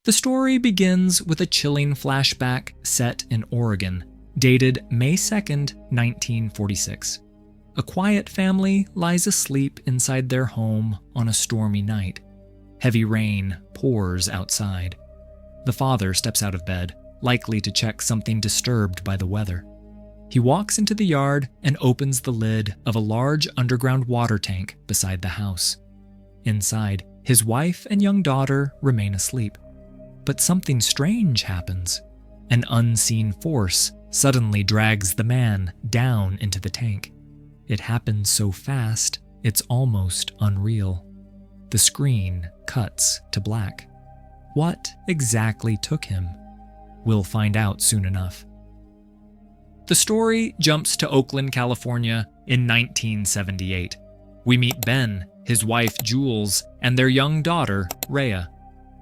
The story begins with a chilling flashback set in Oregon, dated May 2nd, 1946. A quiet family lies asleep inside their home on a stormy night. Heavy rain pours outside. The father steps out of bed, likely to check something disturbed by the weather. He walks into the yard and opens the lid of a large underground water tank beside the house. Inside, his wife and young daughter remain asleep. But something strange happens. An unseen force suddenly drags the man down into the tank. It happens so fast, it's almost unreal. The screen cuts to black. What exactly took him? We'll find out soon enough. The story jumps to Oakland, California in 1978. We meet Ben, his wife Jules, and their young daughter, Rhea.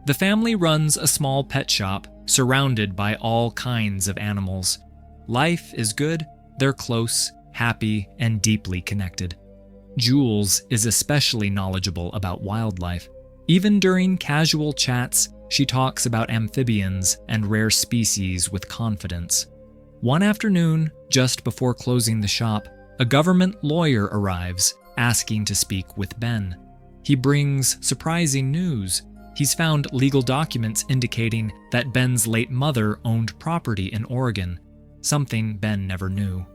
The family runs a small pet shop surrounded by all kinds of animals. Life is good, they're close, happy, and deeply connected. Jules is especially knowledgeable about wildlife. Even during casual chats, she talks about amphibians and rare species with confidence. One afternoon, just before closing the shop, a government lawyer arrives, asking to speak with Ben. He brings surprising news. He's found legal documents indicating that Ben's late mother owned property in Oregon, something Ben never knew.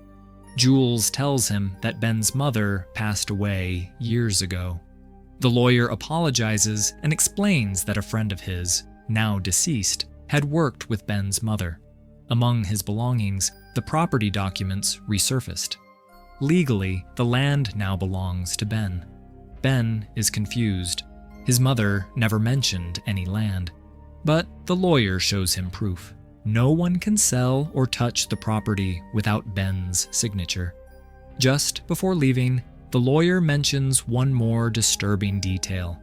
Jules tells him that Ben's mother passed away years ago. The lawyer apologizes and explains that a friend of his, now deceased, had worked with Ben's mother. Among his belongings, the property documents resurfaced. Legally, the land now belongs to Ben. Ben is confused. His mother never mentioned any land. But the lawyer shows him proof. No one can sell or touch the property without Ben's signature. Just before leaving, the lawyer mentions one more disturbing detail.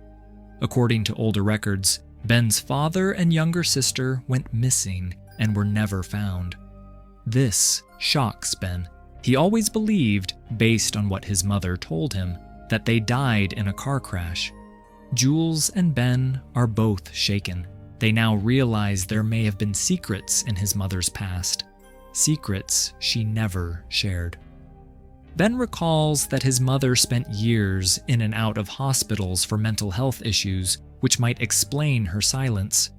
According to older records, Ben's father and younger sister went missing and were never found. This shocks Ben. He always believed, based on what his mother told him, that they died in a car crash. Jules and Ben are both shaken. They now realize there may have been secrets in his mother's past, secrets she never shared. Ben recalls that his mother spent years in and out of hospitals for mental health issues, which might explain her silence.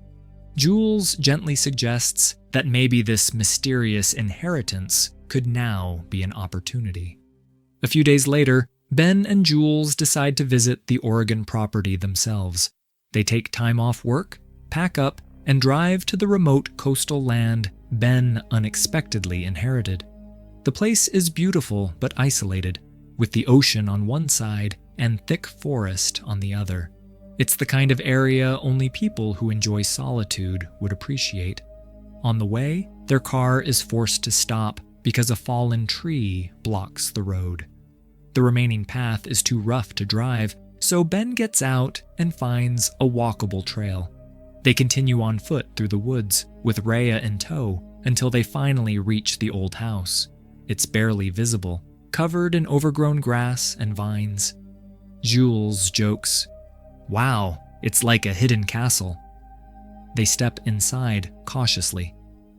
Jules gently suggests that maybe this mysterious inheritance could now be an opportunity. A few days later, Ben and Jules decide to visit the Oregon property themselves. They take time off work, pack up, and drive to the remote coastal land Ben unexpectedly inherited. The place is beautiful but isolated, with the ocean on one side and thick forest on the other. It's the kind of area only people who enjoy solitude would appreciate. On the way, their car is forced to stop because a fallen tree blocks the road. The remaining path is too rough to drive, so Ben gets out and finds a walkable trail. They continue on foot through the woods, with Rhea in tow, until they finally reach the old house. It's barely visible, covered in overgrown grass and vines. Jules jokes, "Wow, it's like a hidden castle." They step inside cautiously.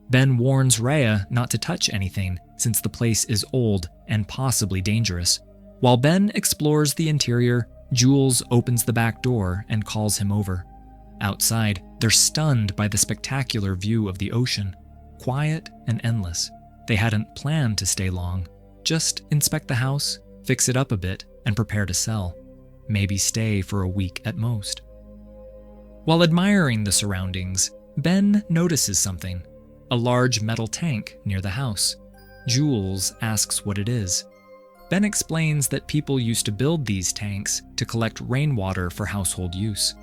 Ben warns Rhea not to touch anything since the place is old and possibly dangerous. While Ben explores the interior, Jules opens the back door and calls him over. Outside, they're stunned by the spectacular view of the ocean, quiet and endless. They hadn't planned to stay long, just inspect the house, fix it up a bit, and prepare to sell. Maybe stay for a week at most. While admiring the surroundings, Ben notices something, a large metal tank near the house. Jules asks what it is. Ben explains that people used to build these tanks to collect rainwater for household use.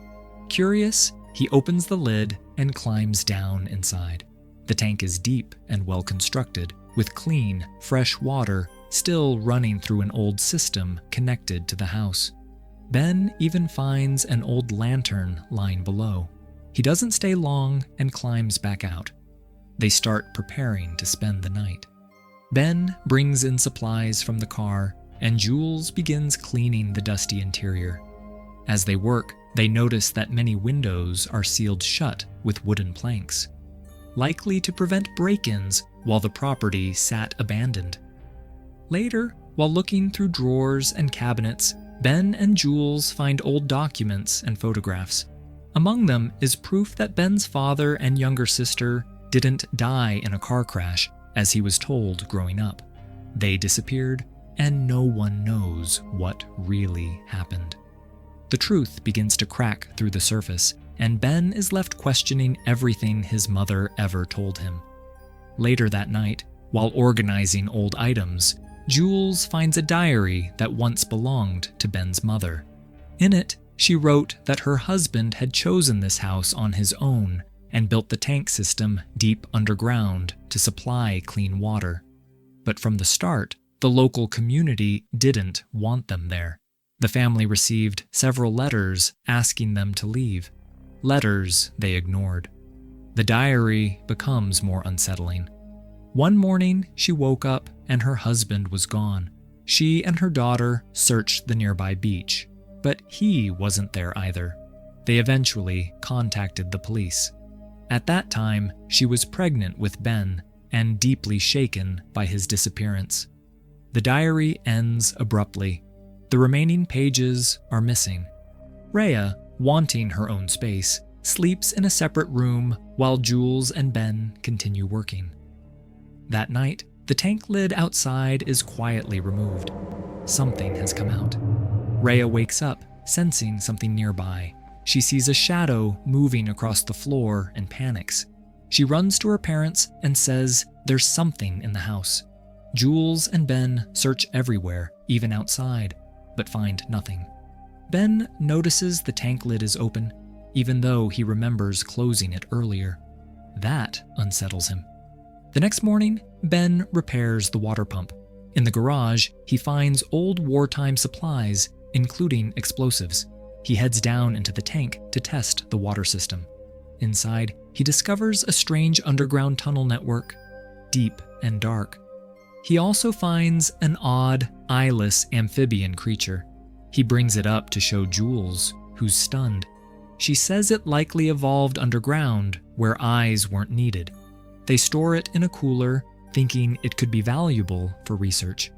Curious, he opens the lid and climbs down inside. The tank is deep and well constructed, with clean, fresh water still running through an old system connected to the house. Ben even finds an old lantern lying below. He doesn't stay long and climbs back out. They start preparing to spend the night. Ben brings in supplies from the car, and Jules begins cleaning the dusty interior. As they work, They notice that many windows are sealed shut with wooden planks, likely to prevent break-ins while the property sat abandoned. Later, while looking through drawers and cabinets, Ben and Jules find old documents and photographs. Among them is proof that Ben's father and younger sister didn't die in a car crash, as he was told growing up. They disappeared, and no one knows what really happened. The truth begins to crack through the surface, and Ben is left questioning everything his mother ever told him. Later that night, while organizing old items, Jules finds a diary that once belonged to Ben's mother. In it, she wrote that her husband had chosen this house on his own and built the tank system deep underground to supply clean water. But from the start, the local community didn't want them there. The family received several letters asking them to leave. Letters they ignored. The diary becomes more unsettling. One morning, she woke up and her husband was gone. She and her daughter searched the nearby beach, but he wasn't there either. They eventually contacted the police. At that time, she was pregnant with Ben and deeply shaken by his disappearance. The diary ends abruptly. The remaining pages are missing. Rhea, wanting her own space, sleeps in a separate room while Jules and Ben continue working. That night, the tank lid outside is quietly removed. Something has come out. Rhea wakes up, sensing something nearby. She sees a shadow moving across the floor and panics. She runs to her parents and says there's something in the house. Jules and Ben search everywhere, even outside, but find nothing. Ben notices the tank lid is open, even though he remembers closing it earlier. That unsettles him. The next morning, Ben repairs the water pump. In the garage, he finds old wartime supplies, including explosives. He heads down into the tank to test the water system. Inside, he discovers a strange underground tunnel network, deep and dark. He also finds an odd, eyeless amphibian creature. He brings it up to show Jules, who's stunned. She says it likely evolved underground, where eyes weren't needed. They store it in a cooler, thinking it could be valuable for research.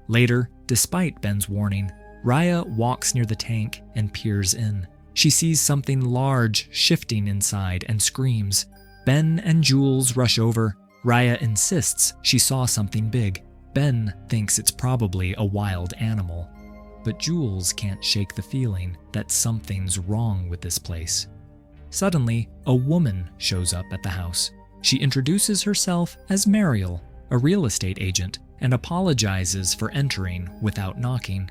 Later, despite Ben's warning, Rhea walks near the tank and peers in. She sees something large shifting inside and screams. Ben and Jules rush over. Rhea insists she saw something big. Ben thinks it's probably a wild animal. But Jules can't shake the feeling that something's wrong with this place. Suddenly, a woman shows up at the house. She introduces herself as Mariel, a real estate agent, and apologizes for entering without knocking.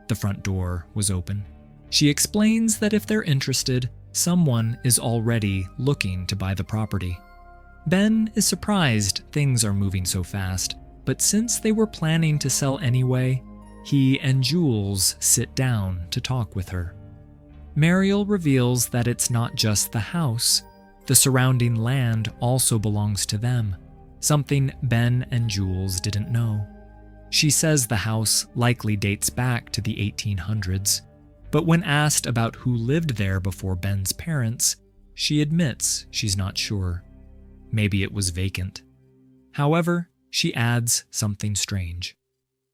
The front door was open. She explains that if they're interested, someone is already looking to buy the property. Ben is surprised things are moving so fast, but since they were planning to sell anyway, he and Jules sit down to talk with her. Mariel reveals that it's not just the house. The surrounding land also belongs to them, something Ben and Jules didn't know. She says the house likely dates back to the 1800s, but when asked about who lived there before Ben's parents, she admits she's not sure. Maybe it was vacant. However, she adds something strange.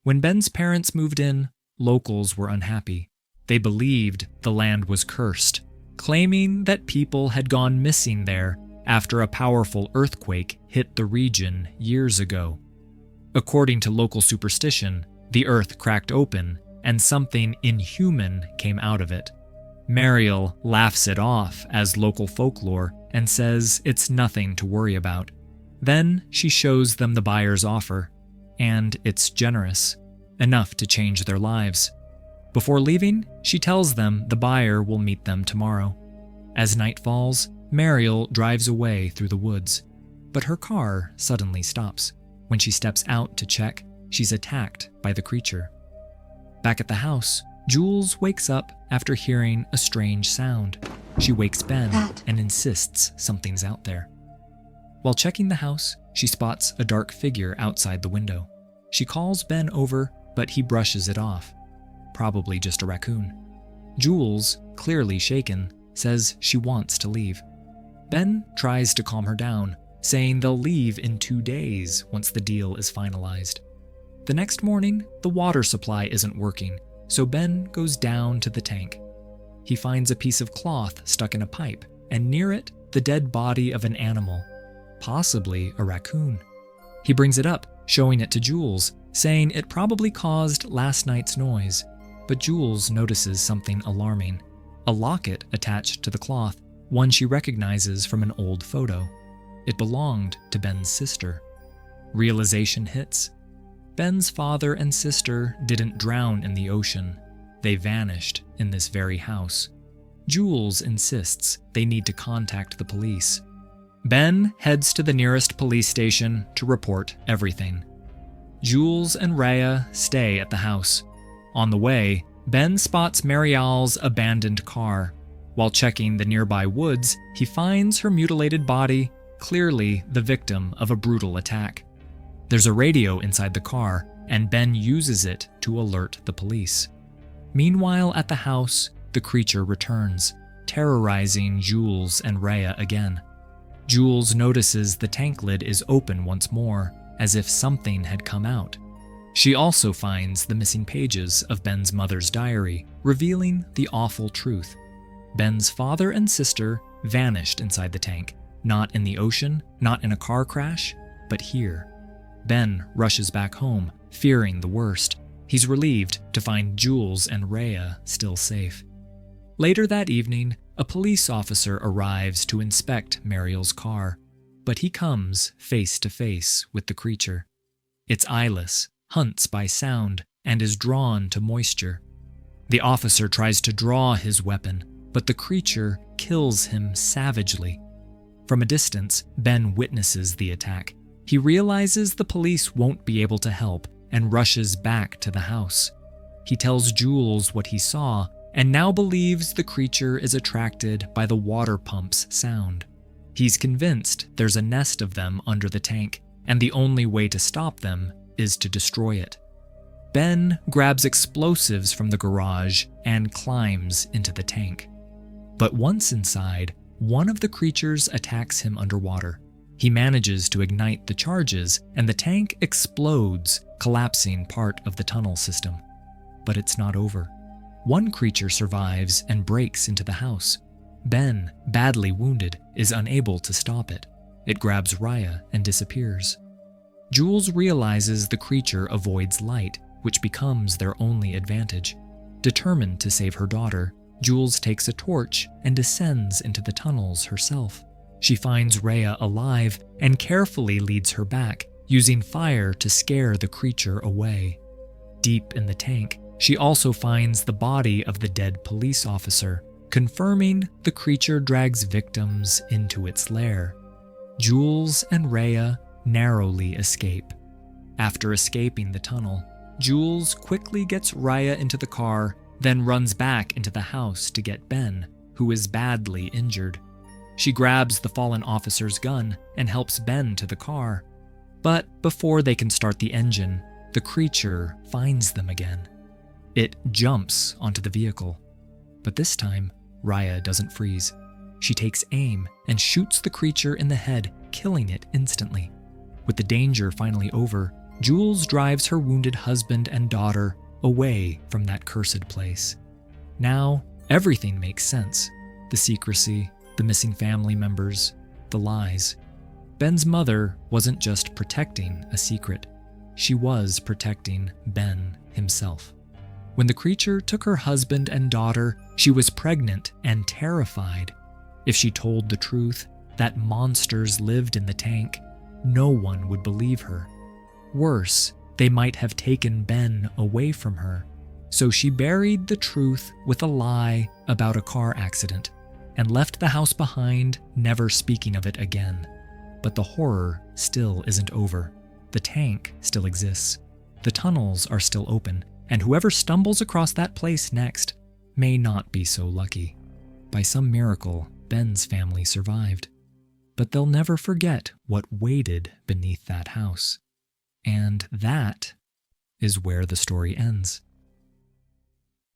When Ben's parents moved in, locals were unhappy. They believed the land was cursed, claiming that people had gone missing there after a powerful earthquake hit the region years ago. According to local superstition, the earth cracked open and something inhuman came out of it. Mariel laughs it off as local folklore and says it's nothing to worry about. Then she shows them the buyer's offer, and it's generous, enough to change their lives. Before leaving, she tells them the buyer will meet them tomorrow. As night falls, Mariel drives away through the woods, but her car suddenly stops. When she steps out to check, she's attacked by the creature. Back at the house, Jules wakes up after hearing a strange sound. She wakes Ben and insists something's out there. While checking the house, she spots a dark figure outside the window. She calls Ben over, but he brushes it off. Probably just a raccoon. Jules, clearly shaken, says she wants to leave. Ben tries to calm her down, saying they'll leave in 2 days once the deal is finalized. The next morning, the water supply isn't working, so Ben goes down to the tank. He finds a piece of cloth stuck in a pipe, and near it, the dead body of an animal, possibly a raccoon. He brings it up, showing it to Jules, saying it probably caused last night's noise, but Jules notices something alarming: a locket attached to the cloth, one she recognizes from an old photo. It belonged to Ben's sister. Realization hits. Ben's father and sister didn't drown in the ocean. They vanished in this very house. Jules insists they need to contact the police. Ben heads to the nearest police station to report everything. Jules and Rhea stay at the house. On the way, Ben spots Marial's abandoned car. While checking the nearby woods, he finds her mutilated body, clearly the victim of a brutal attack. There's a radio inside the car, and Ben uses it to alert the police. Meanwhile, at the house, the creature returns, terrorizing Jules and Rhea again. Jules notices the tank lid is open once more, as if something had come out. She also finds the missing pages of Ben's mother's diary, revealing the awful truth. Ben's father and sister vanished inside the tank, not in the ocean, not in a car crash, but here. Ben rushes back home, fearing the worst. He's relieved to find Jules and Rhea still safe. Later that evening, a police officer arrives to inspect Mariel's car, but he comes face to face with the creature. It's eyeless, hunts by sound, and is drawn to moisture. The officer tries to draw his weapon, but the creature kills him savagely. From a distance, Ben witnesses the attack. He realizes the police won't be able to help and rushes back to the house. He tells Jules what he saw and now believes the creature is attracted by the water pump's sound. He's convinced there's a nest of them under the tank, and the only way to stop them is to destroy it. Ben grabs explosives from the garage and climbs into the tank. But once inside, one of the creatures attacks him underwater. He manages to ignite the charges, and the tank explodes, collapsing part of the tunnel system. But it's not over. One creature survives and breaks into the house. Ben, badly wounded, is unable to stop it. It grabs Rhea and disappears. Jules realizes the creature avoids light, which becomes their only advantage. Determined to save her daughter, Jules takes a torch and descends into the tunnels herself. She finds Rhea alive and carefully leads her back, using fire to scare the creature away. Deep in the tank, she also finds the body of the dead police officer, confirming the creature drags victims into its lair. Jules and Rhea narrowly escape. After escaping the tunnel, Jules quickly gets Rhea into the car, then runs back into the house to get Ben, who is badly injured. She grabs the fallen officer's gun and helps Ben to the car. But before they can start the engine, the creature finds them again. It jumps onto the vehicle. But this time, Rhea doesn't freeze. She takes aim and shoots the creature in the head, killing it instantly. With the danger finally over, Jules drives her wounded husband and daughter away from that cursed place. Now, everything makes sense. The secrecy, the missing family members, the lies. Ben's mother wasn't just protecting a secret. She was protecting Ben himself. When the creature took her husband and daughter, she was pregnant and terrified. If she told the truth, that monsters lived in the tank, no one would believe her. Worse, they might have taken Ben away from her. So she buried the truth with a lie about a car accident and left the house behind, never speaking of it again. But the horror still isn't over. The tank still exists. The tunnels are still open, and whoever stumbles across that place next may not be so lucky. By some miracle, Ben's family survived. But they'll never forget what waited beneath that house. And that is where the story ends.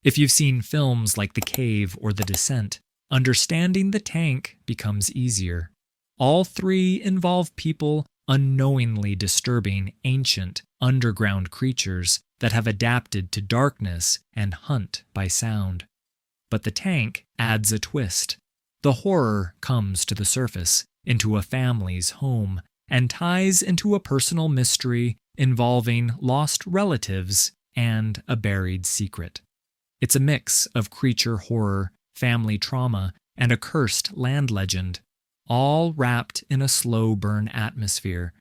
If you've seen films like The Cave or The Descent, understanding the tank becomes easier. All three involve people unknowingly disturbing ancient, underground creatures that have adapted to darkness and hunt by sound. But the tank adds a twist. The horror comes to the surface, into a family's home, and ties into a personal mystery involving lost relatives and a buried secret. It's a mix of creature horror, family trauma, and a cursed land legend, all wrapped in a slow burn atmosphere